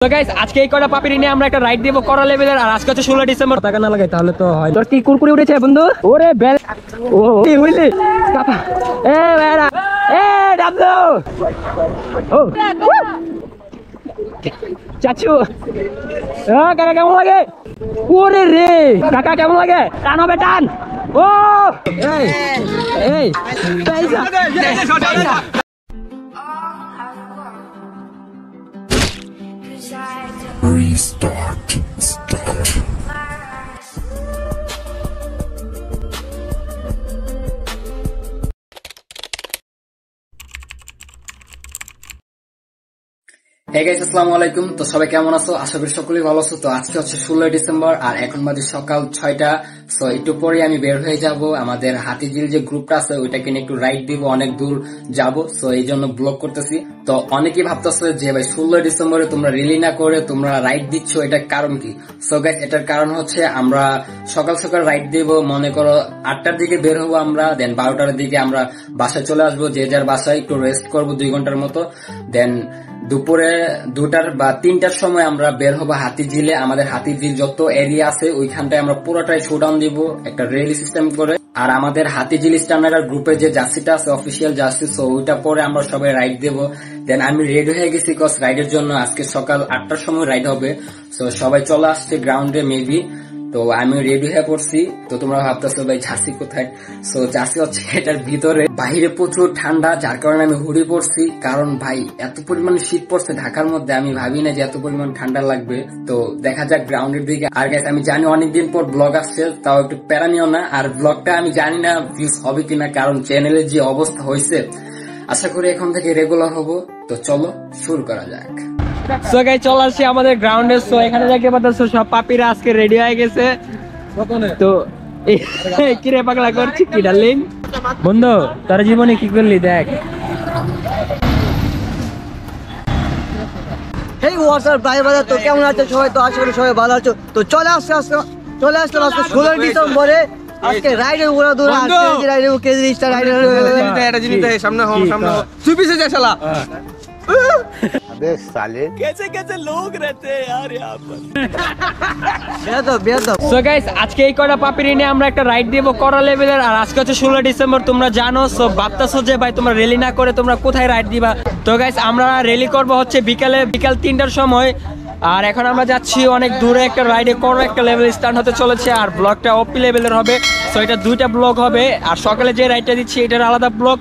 তো গাইস আজকে এই কটা পাপিরি নিয়ে আমরা একটা রাইড দিব করা লেভেলের। আর আজকে হচ্ছে 16 ডিসেম্বর। টাকা না লাগাই তাহলে তো হয়। তোর কি কুরকুরি উঠেছে বন্ধু? ওরে বেল ও কি হইলি কাপা এ বেরা এ ডাবলো ও চাচু কাকা কেমন লাগে? ওরে রে কাকা কেমন লাগে? টান হবে টান ও এই এই পয়সা Restart. Start. Hey guys, আসসালামু আলাইকুম। তো সবাই কেমন আছো? আশা করি সকলেই ভালো আছো। তো আজকে হচ্ছে 16 ডিসেম্বর আর এখন বাজে সকাল 6টা। সো একটু পরে আমি বের হয়ে যাব। আমাদের হাতিঝিল যে গ্রুপটা আছে ওইটাকে নিয়ে একটু রাইড দিব, অনেক দূর যাব। সো এই জন্য ব্লগ করতেছি। তো অনেকেই ভাবতেছে যে ভাই 16 ডিসেম্বরে তোমরা রিলি না করে তোমরা রাইড দিচ্ছ, এটার কারণ কি? সো গাইস এটার কারণ হচ্ছে আমরা সকাল সকাল রাইড দিব। মনে করো 8টার দিকে বের হবো আমরা, দেন 12টার দিকে আমরা বাসায় চলে আসবো। যে যার বাসায় একটু রেস্ট করবো 2 ঘন্টার মতো। দেন দুপুরে 2টার বা 3টার সময় আমরা বের হবো হাতিঝিলে। আমাদের হাতিঝিল যত এরিয়া আছে ওইখানটায় আমরা পুরোটাই শোডাউন দিব একটা রেলি সিস্টেম করে। আর আমাদের হাতিঝিল স্ট্যান্ডার্ড গ্রুপের যে জার্সিটা আছে অফিসিয়াল জার্সি, সো ওইটা পরে আমরা সবাই রাইড দেবো। দেন আমি রেডি হয়ে গেছি কজ রাইডের জন্য। আজকে সকাল 8টার সময় রাইড হবে। সো সবাই চলে আসছে গ্রাউন্ডে মেবি। তো আমি রেডি হয়ে পড়ছি। তো তোমরা ভাবতেছো ভাই জার্সি কোথায়? সো জার্সি হচ্ছে এটার ভিতরে। বাইরে প্রচুর ঠান্ডা, যার কারণে আমি হুডি পরছি। কারণ ভাই এত পরিমাণে শীত পড়ছে ঢাকার মধ্যে, আমি ভাবি না যে এত পরিমাণ ঠান্ডা লাগবে। তো দেখা যাক গ্রাউন্ডের দিকে। আর গাইস আমি জানি অনেকদিন পর ব্লগ আসছে, তাও একটু প্যারা নিও না। আর ব্লগটা আমি জানি না ভিউজ হবে কিনা, কারণ চ্যানেলের যে অবস্থা হয়েছে। আশা করি এখন থেকে রেগুলার হবো। তো চলো শুরু করা যাক। সো গাইস চলে আসছি আমাদের গ্রাউন্ডে। সো এখানে দেখতে পাচ্ছ সব পাপিরা আজকে রেডি হয়ে গেছে। তো কিরে পাগলা করছি কি ডার্লিং? বন্ধু তোর জীবনে কি করলি দেখ। হেই হোয়াটসঅ্যাপ ভাই বাজার, তো কেমন আছো সবাই? তো আশা করি সবাই ভালো আছো। তো চলে আসলাম আজকে 16 ডিসেম্বরে। আজকে রাইডের উড়া দূর আজকে রাইডের কেজি স্টার রাইডের এটা জিনিস দেখ সামনে সামনে তুই পিছে যা শালা। अबे साले कैसे लोग रहते हैं यार यहाँ पर। বেয়াদব। সো গাইস আজকে এই কটা পাপিরি নিয়ে আমরা একটা রাইড দিব করা লেভেলের। আর আজকে হচ্ছে 16 ডিসেম্বর, তোমরা জানো। সো ভাবতাছো যে ভাই তোমরা রেলি না করে তোমরা কোথায় রাইড দিবা? তো গাইস আমরা রেলি করব হচ্ছে বিকাল 3টার সময়। আর এখন আমরা যাচ্ছি অনেক দূরে একটা রাইডে করো, একটা লেভেল স্টার্ট হতে চলেছে। আর ব্লগটা ওপি লেভেলের হবে। সো এটা 2টা ব্লগ হবে। আর সকালে যে রাইডটা দিচ্ছি এটার আলাদা ব্লগ।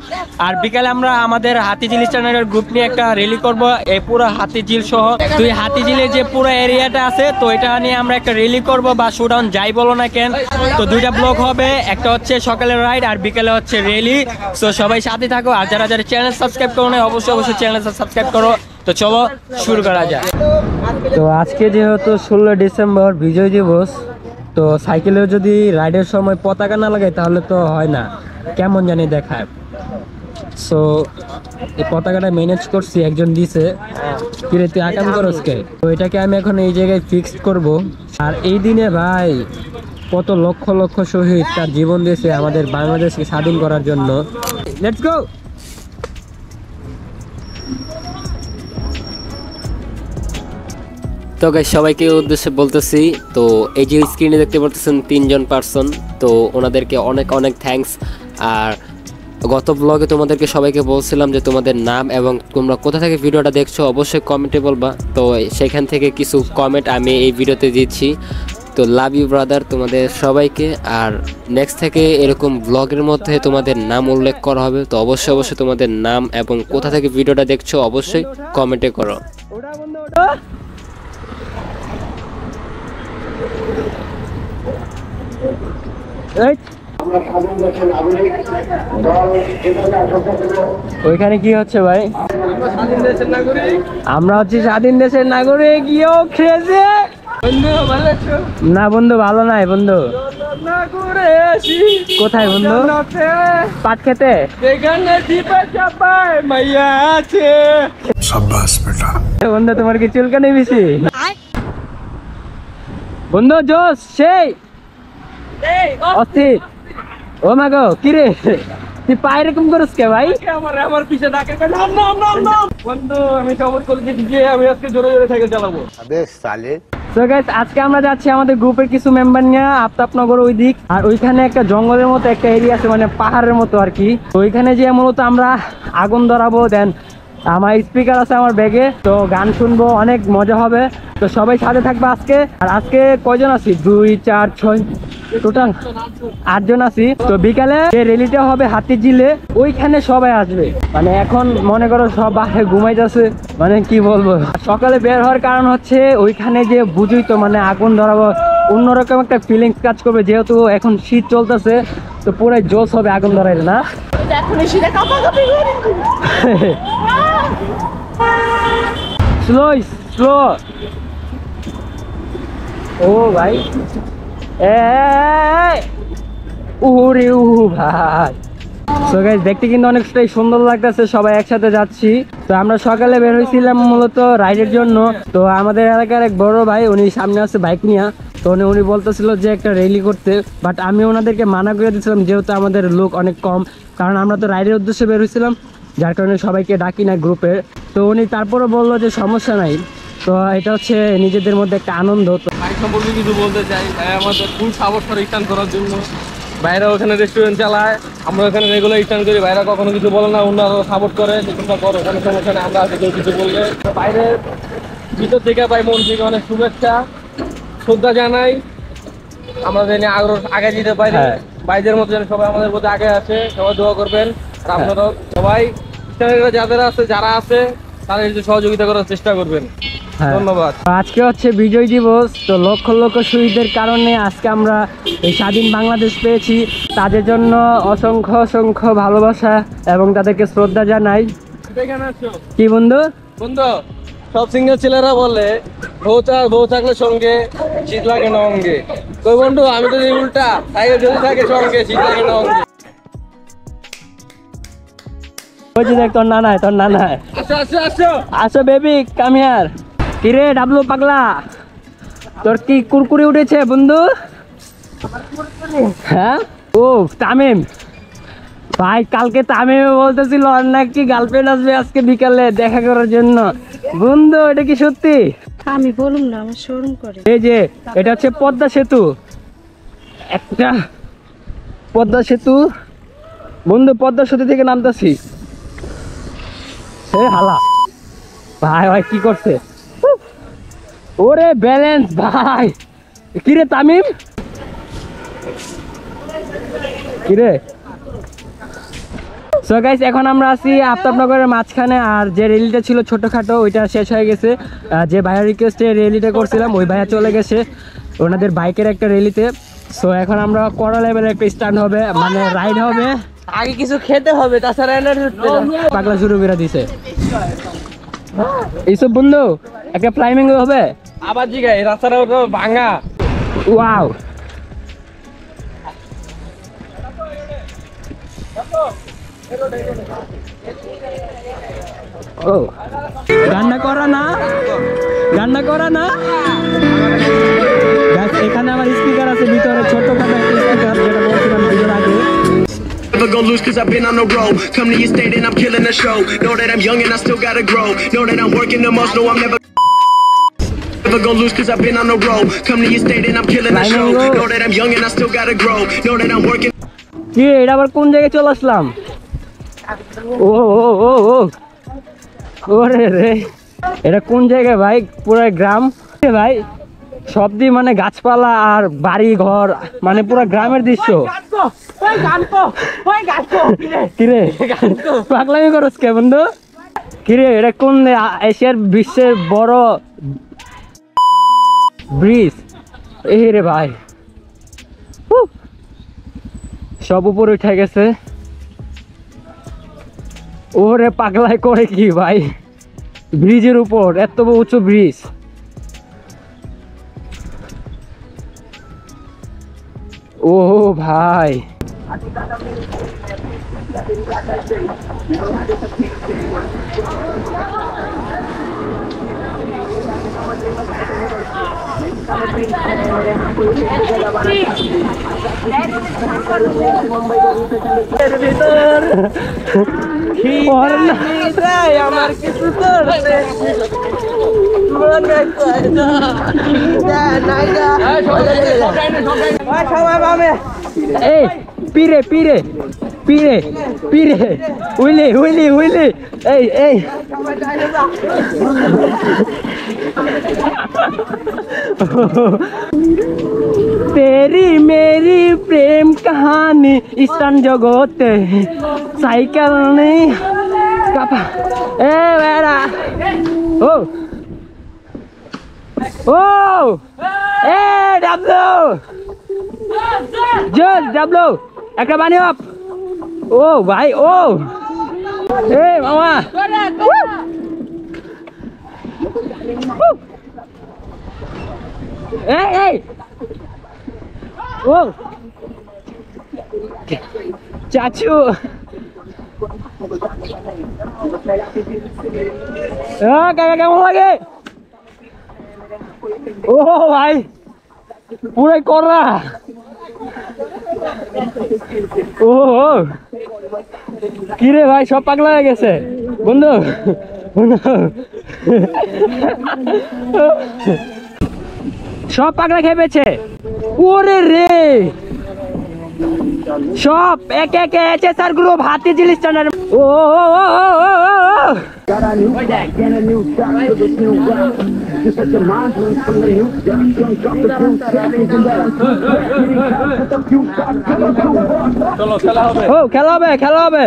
আর বিকালে আমরা আমাদের হাতিঝিল স্ট্যান্ডার্ড গ্রুপ নিয়ে একটা রেলি করব, এই পুরো হাতিঝিল সহ তুই হাতিঝিলের যে পুরো এরিয়াটা আছে। তো এটা নিয়ে আমরা একটা রেলি করব বা শোডাউন যাই বলো না কেন। তো 2টা ব্লগ হবে, একটা হচ্ছে সকালের রাইড আর বিকালে হচ্ছে রেলি। সো সবাই সাথে থাকো। আর যারা যারা চ্যানেল সাবস্ক্রাইব করো না অবশ্যই চ্যানেল সাবস্ক্রাইব করো। তো চলো শুরু করা যাক। তো আজকে যেহেতু 16 ডিসেম্বর বিজয় দিবস, তো সাইকেলেও যদি রাইডের সময় পতাকা না লাগাই তাহলে তো হয় না, কেমন জানি দেখায়। সো এই পতাকাটা ম্যানেজ করছি, একজন দিছে। কিরে তুই আকাম করস কে? তো এটাকে আমি এখন এই জায়গায় ফিক্সড করব। আর এই দিনে ভাই কত লক্ষ লক্ষ শহীদ তার জীবন দিয়েছে আমাদের বাংলাদেশকে স্বাধীন করার জন্য। Let's go. তো গাইস সবাইকে উদ্দেশ্যে বলতেছি, তো এই যে স্ক্রিনে দেখতে পাচ্ছেন 3জন পার্সন, তো ওনাদেরকে অনেক অনেক থ্যাঙ্কস। আর গত ব্লগে তোমাদেরকে সবাইকে বলছিলাম যে তোমাদের নাম এবং তোমরা কোথা থেকে ভিডিওটা দেখছো অবশ্যই কমেন্টে বলবা। তো সেখান থেকে কিছু কমেন্ট আমি এই ভিডিওতে দিচ্ছি। তো লাভ ইউ ব্রাদার তোমাদের সবাইকে। আর নেক্সট থেকে এরকম ব্লগের মধ্যে তোমাদের নাম উল্লেখ করা হবে। তো অবশ্যই তোমাদের নাম এবং কোথা থেকে ভিডিওটা দেখছো অবশ্যই কমেন্টে করো। ওইখানে কি হচ্ছে ভাই? আমরা হচ্ছে স্বাধীন দেশের নাগরিক। না বন্ধু ভালো নাই বন্ধু। কোথায় বন্ধু? পাট খেতে। বন্ধু তোমার কি চুলকানি বেশি? বন্ধু জোস সেই অস্থির। ও মা গো কিরে তুই পায়ে এরকম করিস কে ভাই? আমার পিছে ডাকে নাম নাম নাম নাম বন্ধু, আমি শপথ করেছি যে আমি আজকে জোরে জোরে সাইকেল চালাবো। So guys, আজকে আমরা যাচ্ছি আমাদের গ্রুপের কিছু মেম্বার নিয়ে আফতাবনগর ওই দিক, আর ওইখানে একটা জঙ্গলের মতো একটা এরিয়া আছে, মানে পাহাড়ের মতো আর কি। তো ওইখানে যে মূলত আমরা আগুন ধরাবো, দেন আমার স্পিকার আছে আমার ব্যাগে, তো গান শুনবো, অনেক মজা হবে। তো সবাই সাথে থাকবে আজকে। আর আজকে কয়জন আছি? 2 4 6 টোটাল 8 জন আছি। তো বিকালে যে র্যালিটা হবে হাতিঝিলে, ওইখানে সবাই আসবে। মানে এখন মনে করো সব বাসায় ঘুমাইতেছে, মানে কি বলবো। সকালে বের হওয়ার কারণ হচ্ছে ওইখানে যে বুঝুই তো, মানে আগুন ধরাবো, অন্যরকম একটা ফিলিংস কাজ করবে, যেহেতু এখন শীত চলতেছে, তো পুরাই জোশ হবে আগুন ধরাইলে না। Slow slow. ও ভাই, উহুরে উহু ভাই। সো গাইস, দেখতে কিন্তু অনেকটাই সুন্দর লাগতেছে, সবাই একসাথে যাচ্ছি। তো আমরা সকালে বের হয়েছিলাম মূলত রাইডের জন্য। তো আমাদের এলাকার এক বড় ভাই, উনি সামনে আছে বাইক নিয়ে। তো উনি বলতেছিল যে একটা র্যালি করতে, বাট আমি ওনাদেরকে মানা করে দিয়েছিলাম, যেহেতু আমাদের লোক অনেক কম, কারণ আমরা তো রাইডের উদ্দেশ্যে বের হয়েছিলাম, যার কারণে সবাইকে ডাকি না গ্রুপে। তো উনি তারপরে বললো যে সমস্যা নাই, তো এটা হচ্ছে নিজেদের মধ্যে একটা আনন্দ। তো ভাই সম্পর্কে কিছু বলতে চাই, ভাই আমাদের ফুল সাপোর্ট করে স্টান করার জন্য। বাইরে ওখানে রেস্টুরেন্ট চালায়, আমরা ওখানে রেগুলার স্টান করি, বাইরে কখনো কিছু বলে না, অন্যরা সাপোর্ট করে, তোমরা করো, কোনো সমস্যা নেই। আমরা কেউ কিছু বললে বাইরে ভিতর থেকে ভাই মন থেকে অনেক শুভেচ্ছা শ্রদ্ধা জানাই, আমরা যেন আগ্রহ আগে যেতে পারি। ভাইদের মতো যেন সবাই আমাদের মধ্যে আগে আছে, সবাই দোয়া করবেন। আর আপনারা সবাই যারা আছে তাদের সহযোগিতা করার চেষ্টা করবেন। ধন্যবাদ। আজকে হচ্ছে বিজয় দিবস, তো লক্ষ লক্ষ শহীদের কারণে আজকে আমরা এই স্বাধীন বাংলাদেশ পেয়েছি। তাদের জন্য অসংখ্য অসংখ্য ভালোবাসা এবং তাদেরকে শ্রদ্ধা জানাই। কি বন্ধু? বন্ধু, সব সিঙ্গেল ছেলেরা বলে বউ থাকলে সঙ্গে শীত লাগে না অঙ্গে। কই বন্ধু, আমি তো উল্টা, সাইকেল যদি থাকে সঙ্গে শীত লাগে না অঙ্গে। দেখ তোর নানায়, তোর নানায়। আসো বেবি, কাম হিয়ার। কিরে ডাবলু পাগলা, তোর কি কুরকুরি উঠেছে বন্ধু? হ্যাঁ, ও তামিম ভাই, কালকে তামিমে বলতেছিল আর নাকি গার্লফ্রেন্ড আসবে আজকে বিকালে দেখা করার জন্য। বন্ধু, এটা কি সত্যি? আমি বলুম না, আমার শোরুম করে। এই যে এটা হচ্ছে পদ্মা সেতু, একটা পদ্মা সেতু বন্ধু, পদ্মা সেতু থেকে নামতেছি। হালা ভাই, ভাই কি করছে? ওরে ব্যালেন্স ভাই। কিরে তামিম, কিরে? সো গাইস, এখন আমরা আছি আফতাবনগরের মাঝখানে, আর যে র্যালিটা ছিল ছোটখাটো ওইটা শেষ হয়ে গেছে। যে ভাইয়ার রিকোয়েস্টে র্যালিটা করছিলাম, ওই ভাইয়া চলে গেছে ওনাদের বাইকের একটা র্যালিতে। সো এখন আমরা কড়া লেভেলের একটা স্টান্ট হবে, মানে রাইড হবে। আগে কিছু খেতে হবে, তাছাড়া পাগলা শুরু করে দিছে এইসব। বন্ধু, একটা ক্লাইম্বিং হবে। আবার জিগা, এই রাস্তাটা ভাঙা। ওয়াও, ও গান্না করা না, গান্না করা না। এখানে আমার স্পিকার আছে ভিতরে, ছোটখাটো একটা স্পিকার, যেটা বলছিলাম ভিডিওর আগে। Never gonna lose cause I've been on the road. Come to your state and I'm killing the show. Know that I'm young and I still gotta grow. Know that I'm working the most, no I'm never gonna lose cause I've been on the road. Come to your state and I'm killing the show. Know that I'm young and I still gotta grow. Know that I'm working. কি এটা আবার কোন জায়গায় চলে আসলাম? ও ও ও ও ওরে রে, এটা কোন জায়গায় ভাই? পুরো গ্রাম ভাই, সব দিয়ে মানে গাছপালা আর বাড়ি ঘর, মানে পুরো গ্রামের দৃশ্য। কিরে পাগলামি করস কে বন্ধু? কিরে এটা কোন এশিয়ার বিশ্বের বড় ব্রিজ? এই রে ভাই, সব উপরে উঠে গেছে। ওরে পাগলাই করে কি ভাই, ব্রিজের উপর এত উঁচু ব্রিজ। ও ভাই, আমার কিছু করতে সবাই পাবে। এই পিরে পিরে পিরে পিরে উইলি উইলি উইলি এই এই तेरी मेरी प्रेम कहानी ईस्टर्न जगते साइकिल नहीं कापा ए बेरा ओ ओ ए डब्लू जल डब्लू एक बानी अप ओ भाई ओ ए मामा ए ए ओ चाचू क्या কেমন লাগে ও ভাই পুরাই কররা ও কি রে ভাই সব পাগলা হয়ে গেছে বন্ধু সব পাগলা খেয়ে পেয়েছে ওরে রে সব এক এক HSR গ্রুপ হাতি জিল স্ট্যান্ডার্ড ও খেলা হবে খেলা হবে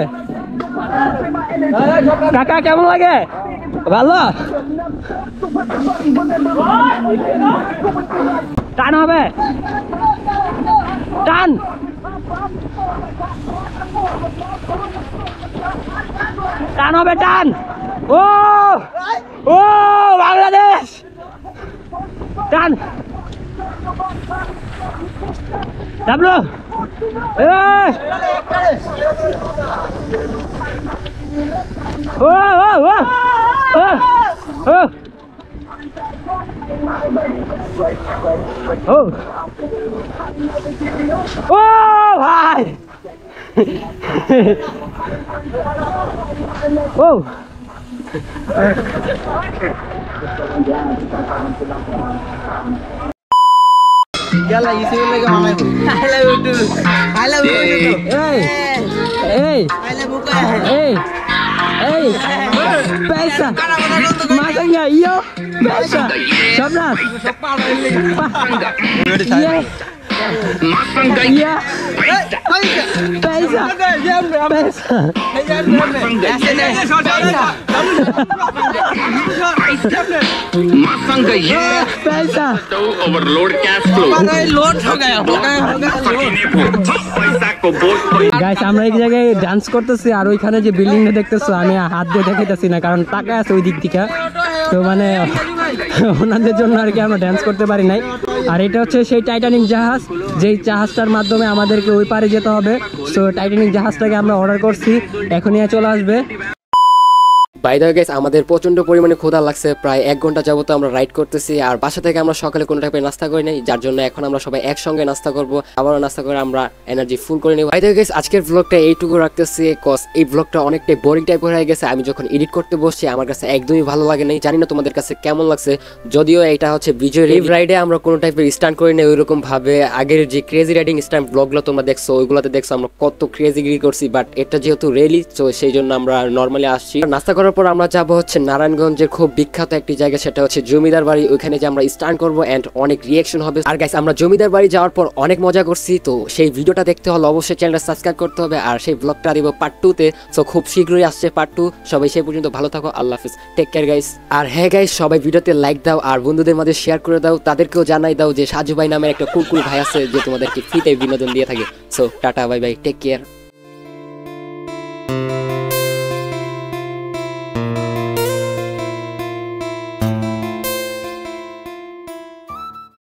কাকা কেমন লাগে ভালো টান হবে টান টান হবে টান ও ও বাংলাদেশ টান ডাবলু ও ও ও ও ও ও ভাই ও Gala isi lagi mana itu? I love you too. I love you too. Hey, hey, I love you. hey, hey, pesa, masanya iyo, pesa, sabras, iya, iya, pesa, pesa, पैसा ओवरलोड कैश फ्लो लोड हो गया guys আমরা এক জায়গায় dance করতেছি আর ওইখানে যে বিল্ডিংটা দেখতেছো আমি হাত দিয়ে দেখাইতেছি না কারণ টাকা আছে ওই দিক থেকে তো মানে ওনাদের জন্য আর কি আমরা ডান্স করতে পারি নাই আর এটা হচ্ছে সেই টাইটানিক জাহাজ যেই জাহাজটার মাধ্যমে আমাদেরকে ওই পারে যেতে হবে সো টাইটানিক জাহাজটাকে আমরা অর্ডার করছি এখনই চলে আসবে বাই দ্য ওয়ে গাইস আমাদের প্রচন্ড পরিমাণে ক্ষুধা লাগছে প্রায় 1 ঘন্টা যাবত আমরা রাইড করতেছি আর বাসা থেকে আমরা সকালে কোনো টাইপের নাস্তা করি নাই যার জন্য এখন আমরা সবাই একসঙ্গে নাস্তা করব আবারও নাস্তা করে আমরা এনার্জি ফুল করে নিব বাই দ্য ওয়ে গাইস আজকের ব্লগটা এইটুকু রাখতেছি কজ এই ব্লগটা অনেকটাই বোরিং টাইপের হয়ে গেছে আমি যখন এডিট করতে বসছি আমার কাছে একদমই ভালো লাগে নাই জানি না তোমাদের কাছে কেমন লাগছে যদিও এটা হচ্ছে বিজয় রাইডে আমরা কোনো টাইপের স্টান্ট করি না ওইরকম ভাবে আগের যে ক্রেজি রাইডিং স্টান্ট ব্লগগুলো তোমরা দেখছো ওইগুলোতে দেখছো আমরা কত ক্রেজি গিরি করছি বাট এটা যেহেতু রেলি তো সেই জন্য আমরা নর্মালি আসছি নাস্তা করার পর আমরা যাবো হচ্ছে নারায়ণগঞ্জের খুব বিখ্যাত একটি জায়গা সেটা হচ্ছে জমিদার বাড়ি ওইখানে যে আমরা স্টান্ট করবো এন্ড অনেক রিয়াকশন হবে আর গাইস আমরা জমিদার বাড়ি যাওয়ার পর অনেক মজা করছি তো সেই ভিডিওটা দেখতে হলে অবশ্যই চ্যানেলটা সাবস্ক্রাইব করতে হবে আর সেই ব্লগটা দিব পার্ট 2 তে সো খুব শীঘ্রই আসছে পার্ট 2 সবাই সেই পর্যন্ত ভালো থাকো আল্লাহ হাফেজ টেক কেয়ার গাইস আর হ্যাঁ গাইস সবাই ভিডিওতে লাইক দাও আর বন্ধুদের মাঝে শেয়ার করে দাও তাদেরকেও জানাই দাও যে সাজু ভাই নামের একটা কুল ভাই আছে যে তোমাদেরকে ফ্রিতে বিনোদন দিয়ে থাকে so tata bye bye take care